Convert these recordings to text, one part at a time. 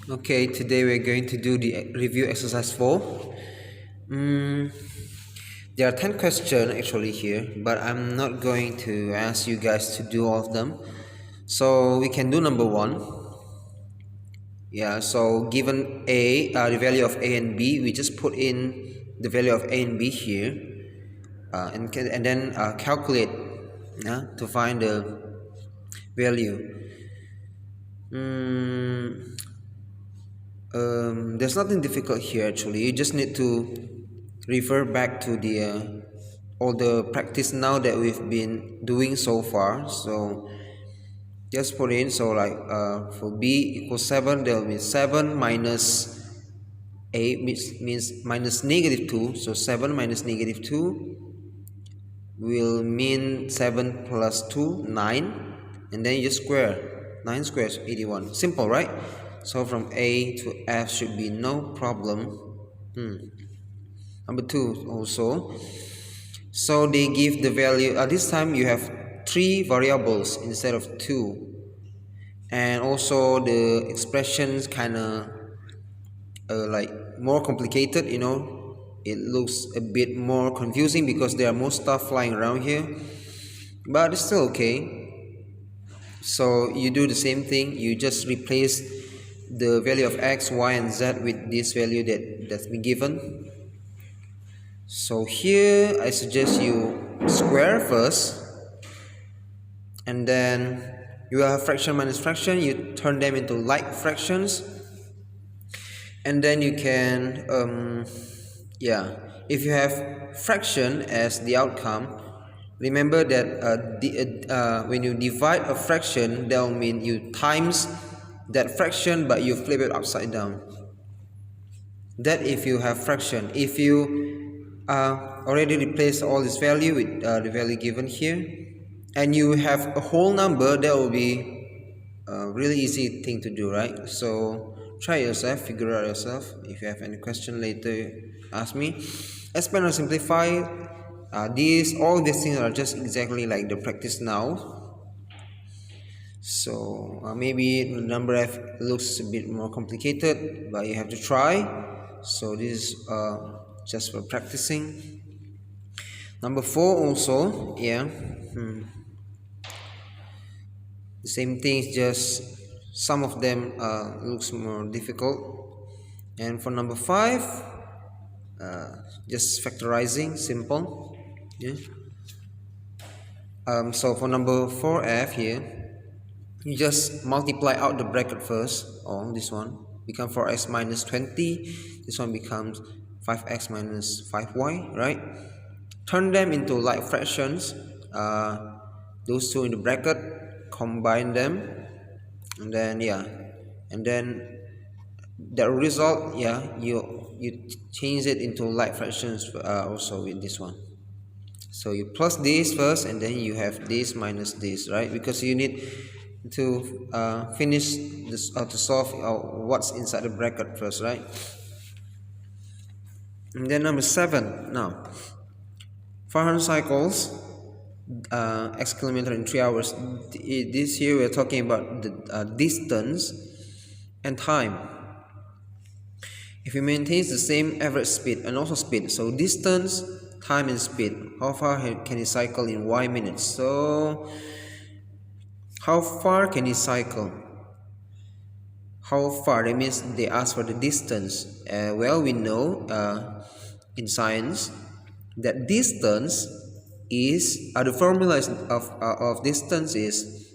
Okay, today we're going to do the review exercise 4. Mm, there are 10 questions actually here, but I'm not going to ask you guys to do all of them. So we can do number 1. Yeah, so given the value of A and B, we just put in the value of A and B here and then calculate to find the value. Mm, there's nothing difficult here actually. You just need to refer back to the all the practice now that we've been doing so far. So just put in, so like for b equals 7, there will be 7 minus a means minus negative 2. So 7 minus negative 2 will mean 7 plus 2, 9, and then you just square 9 squares 81. Simple, right? So from A to F should be no problem. Number 2 also, so they give the value this time you have 3 variables instead of 2, and also the expressions kind of like more complicated, it looks a bit more confusing because there are more stuff flying around here, but it's still okay. So you do the same thing, you just replace the value of x, y and z with this value that's been given. So here I suggest you square first, and then you have fraction minus fraction, you turn them into like fractions, and then you can if you have fraction as the outcome, remember that when you divide a fraction, that will mean you times that fraction but you flip it upside down. That if you have fraction. If you already replace all this value with the value given here, and you have a whole number, that will be a really easy thing to do, right? So try yourself, figure out yourself. If you have any question later, ask me. Expand or simplify, all these things are just exactly like the practice now. So maybe number F looks a bit more complicated, but you have to try. So this is just for practicing. Number 4 also, the same thing, just some of them looks more difficult. And for number 5, just factorizing, simple. So for number 4F here, you just multiply out the bracket first. This one become 4x minus 20, this one becomes 5x minus 5y, right? Turn them into like fractions, those two in the bracket, combine them, and then the result, you change it into like fractions also with this one. So you plus this first, and then you have this minus this, right? Because you need to finish this to solve what's inside the bracket first, right? And then number 7 now, 400 cycles, x kilometer in 3 hours. This here we're talking about the distance and time. If it maintains the same average speed and also speed, so distance, time and speed, how far can it cycle in y minutes? So how far can it cycle? How far, that means they ask for the distance. Well, we know in science that distance is the formula of distance is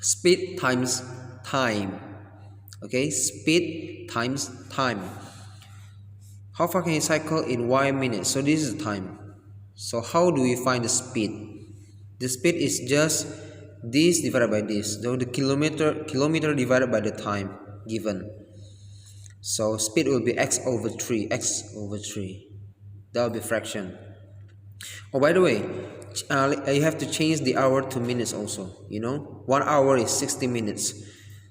speed times time. Okay, speed times time. How far can you cycle in y minutes? So this is the time. So how do we find the speed? The speed is just this divided by this. So the kilometer divided by the time given. So speed will be x over 3. That will be fraction. Oh, by the way, you have to change the hour to minutes also. 1 hour is 60 minutes.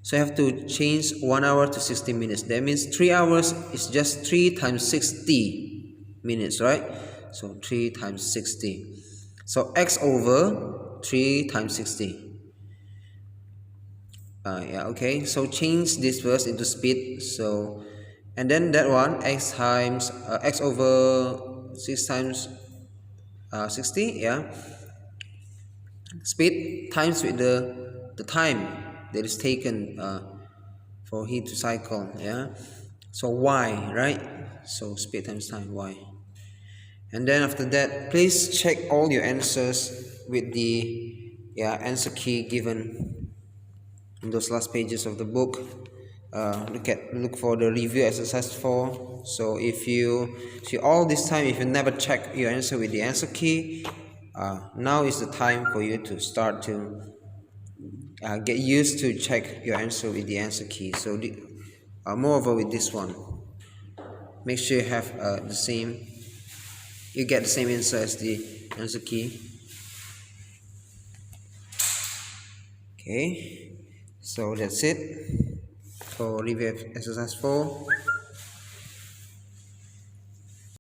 So you have to change 1 hour to 60 minutes. That means 3 hours is just 3 times 60 minutes, right? So 3 times 60. So x over 3 times 60. Yeah, okay, so change this first into speed. So and then that one x times x over 6 times 60, yeah, speed times with the time that is taken for he to cycle, yeah. So y, right? So speed times time, y. And then after that, please check all your answers with the, yeah, answer key given in those last pages of the book. Look for the review exercise 4. So if you see all this time, if you never check your answer with the answer key, now is the time for you to start to get used to check your answer with the answer key. So moreover with this one, make sure you have you get the same answer as the answer key. Okay, so that's it for review exercise 4.